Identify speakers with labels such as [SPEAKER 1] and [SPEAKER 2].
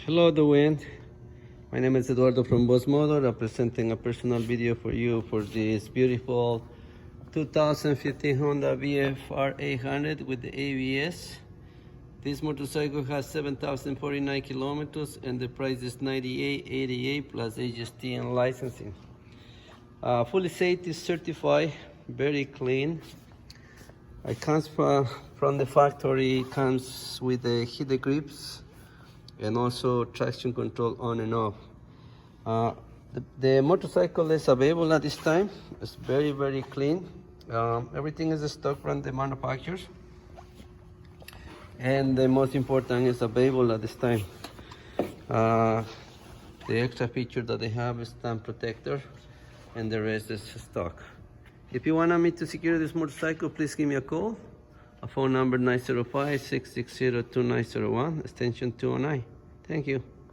[SPEAKER 1] Hello, Duane. My name is Eduardo from Boss Motor. I'm presenting a personal video for you for this beautiful 2015 Honda VFR800 with the ABS. This motorcycle has 7,049 kilometers and the price is $98.88 plus HST and licensing. Fully safety certified, very clean. It comes from the factory. It comes with the heated grips and also traction control on and off. The motorcycle is available at this time. It's very clean. Everything is stock from the manufacturers, and the most important is available at this time. The extra feature that they have is stamp protector, and the rest is stock. If you want me to secure this motorcycle, please give me a call. A phone number 905-660-2901, extension 209. Thank you.